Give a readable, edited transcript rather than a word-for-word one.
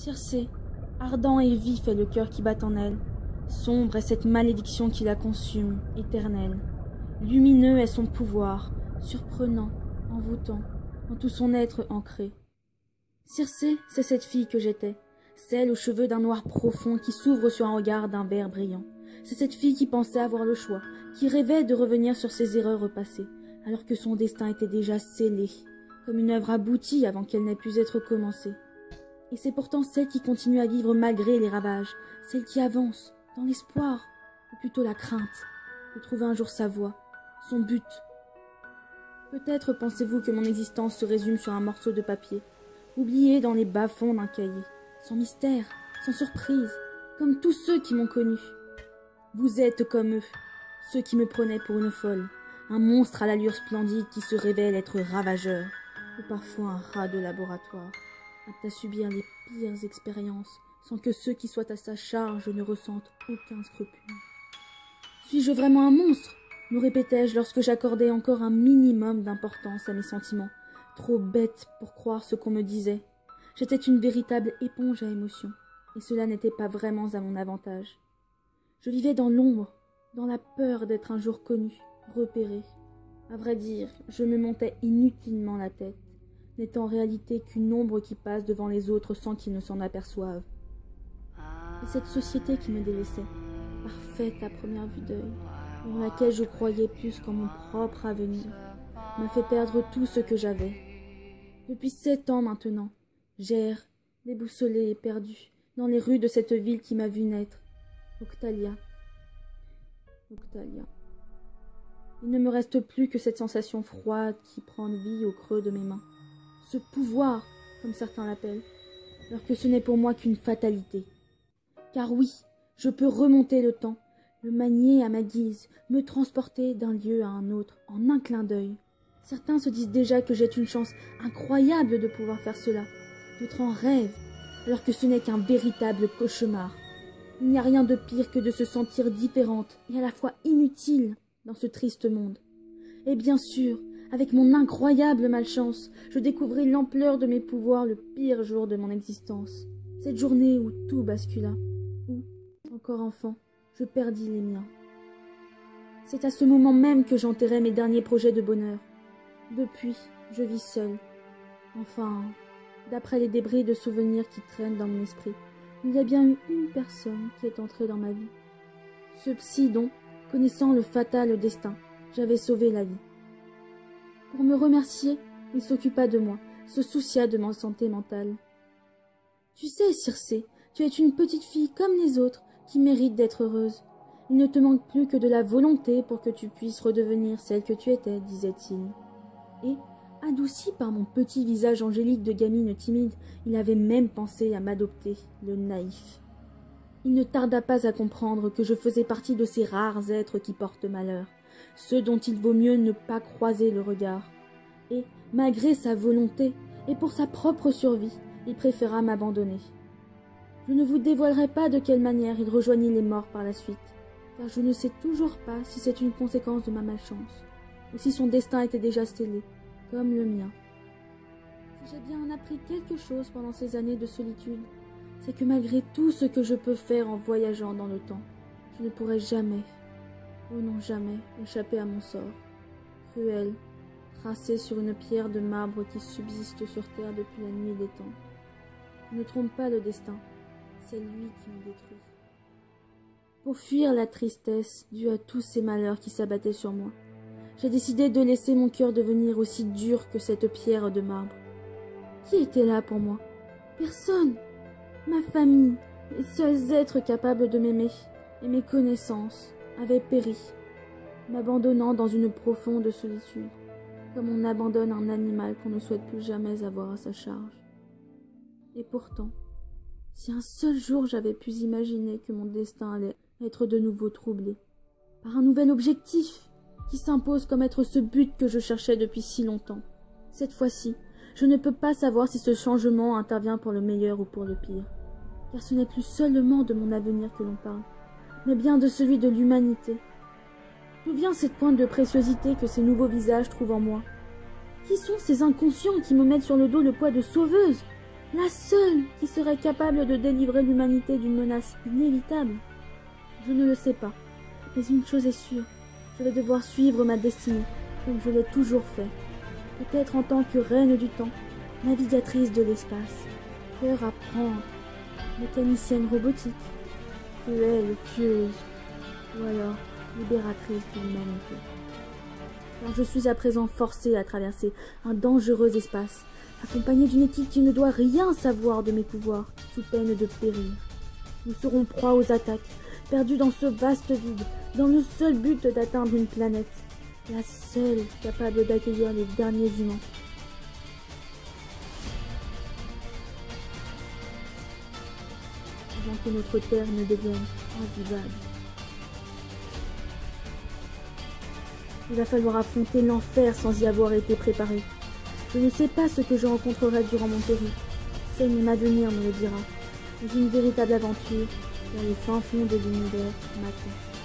Circé, ardent et vif est le cœur qui bat en elle. Sombre est cette malédiction qui la consume, éternelle. Lumineux est son pouvoir, surprenant, envoûtant, en tout son être ancré. Circé, c'est cette fille que j'étais, celle aux cheveux d'un noir profond qui s'ouvre sur un regard d'un vert brillant. C'est cette fille qui pensait avoir le choix, qui rêvait de revenir sur ses erreurs repassées, alors que son destin était déjà scellé, comme une œuvre aboutie avant qu'elle n'ait pu être commencée. Et c'est pourtant celle qui continue à vivre malgré les ravages, celle qui avance, dans l'espoir, ou plutôt la crainte, de trouver un jour sa voie, son but. Peut-être pensez-vous que mon existence se résume sur un morceau de papier, oublié dans les bas-fonds d'un cahier, sans mystère, sans surprise, comme tous ceux qui m'ont connu. Vous êtes comme eux, ceux qui me prenaient pour une folle, un monstre à l'allure splendide qui se révèle être ravageur, ou parfois un rat de laboratoire, apte à subir les pires expériences, sans que ceux qui soient à sa charge ne ressentent aucun scrupule. Suis-je vraiment un monstre? Me répétais-je lorsque j'accordais encore un minimum d'importance à mes sentiments, trop bête pour croire ce qu'on me disait. J'étais une véritable éponge à émotions, et cela n'était pas vraiment à mon avantage. Je vivais dans l'ombre, dans la peur d'être un jour connu, repéré. À vrai dire, je me montais inutilement la tête, n'étant en réalité qu'une ombre qui passe devant les autres sans qu'ils ne s'en aperçoivent. Et cette société qui me délaissait, parfaite à première vue d'œil, et en laquelle je croyais plus qu'en mon propre avenir, m'a fait perdre tout ce que j'avais. Depuis 7 ans maintenant, j'erre, déboussolée et perdue, dans les rues de cette ville qui m'a vue naître. Octalia. Octalia. Il ne me reste plus que cette sensation froide qui prend vie au creux de mes mains. Ce pouvoir, comme certains l'appellent, alors que ce n'est pour moi qu'une fatalité. Car oui, je peux remonter le temps, le manier à ma guise, me transporter d'un lieu à un autre en un clin d'œil. Certains se disent déjà que j'ai une chance incroyable de pouvoir faire cela. D'autres en rêvent, alors que ce n'est qu'un véritable cauchemar. Il n'y a rien de pire que de se sentir différente et à la fois inutile dans ce triste monde. Et bien sûr, avec mon incroyable malchance, je découvris l'ampleur de mes pouvoirs le pire jour de mon existence. Cette journée où tout bascula, où, encore enfant, je perdis les miens. C'est à ce moment même que j'enterrai mes derniers projets de bonheur. Depuis, je vis seule. Enfin, d'après les débris de souvenirs qui traînent dans mon esprit, il y a bien eu une personne qui est entrée dans ma vie. Ce psy dont, connaissant le fatal destin, j'avais sauvé la vie. Pour me remercier, il s'occupa de moi, se soucia de ma santé mentale. Tu sais, Circé, tu es une petite fille comme les autres, qui mérite d'être heureuse. Il ne te manque plus que de la volonté pour que tu puisses redevenir celle que tu étais, disait-il. Et, adouci par mon petit visage angélique de gamine timide, il avait même pensé à m'adopter, le naïf. Il ne tarda pas à comprendre que je faisais partie de ces rares êtres qui portent malheur, ceux dont il vaut mieux ne pas croiser le regard. Et, malgré sa volonté, et pour sa propre survie, il préféra m'abandonner. Je ne vous dévoilerai pas de quelle manière il rejoignit les morts par la suite, car je ne sais toujours pas si c'est une conséquence de ma malchance, ou si son destin était déjà scellé, comme le mien. Si j'ai bien appris quelque chose pendant ces années de solitude, c'est que malgré tout ce que je peux faire en voyageant dans le temps, je ne pourrai jamais, oh non jamais, échapper à mon sort, cruel, tracé sur une pierre de marbre qui subsiste sur terre depuis la nuit des temps. Ne trompe pas le destin, c'est lui qui me détruit. Pour fuir la tristesse due à tous ces malheurs qui s'abattaient sur moi, j'ai décidé de laisser mon cœur devenir aussi dur que cette pierre de marbre. Qui était là pour moi? Personne. Ma famille, les seuls êtres capables de m'aimer, et mes connaissances, avaient péri, m'abandonnant dans une profonde solitude, comme on abandonne un animal qu'on ne souhaite plus jamais avoir à sa charge. Et pourtant, si un seul jour j'avais pu imaginer que mon destin allait être de nouveau troublé, par un nouvel objectif, qui s'impose comme être ce but que je cherchais depuis si longtemps. Cette fois-ci, je ne peux pas savoir si ce changement intervient pour le meilleur ou pour le pire, car ce n'est plus seulement de mon avenir que l'on parle, mais bien de celui de l'humanité. D'où vient cette pointe de préciosité que ces nouveaux visages trouvent en moi? Qui sont ces inconscients qui me mettent sur le dos le poids de sauveuse? la seule qui serait capable de délivrer l'humanité d'une menace inévitable. Je ne le sais pas, mais une chose est sûre, je vais devoir suivre ma destinée, comme je l'ai toujours fait. Peut-être en tant que reine du temps, navigatrice de l'espace, cœur à prendre, mécanicienne robotique, cruelle, tueuse, ou alors libératrice de l'humanité. Car je suis à présent forcée à traverser un dangereux espace, accompagnée d'une équipe qui ne doit rien savoir de mes pouvoirs, sous peine de périr. Nous serons proie aux attaques, perdus dans ce vaste vide, dans le seul but d'atteindre une planète, la seule capable d'accueillir les derniers humains. Avant que notre terre ne devienne invivable. Il va falloir affronter l'enfer sans y avoir été préparé. Je ne sais pas ce que je rencontrerai durant mon périple. Seul mon avenir me le dira. Mais une véritable aventure vers les fins fonds de l'univers m'attend.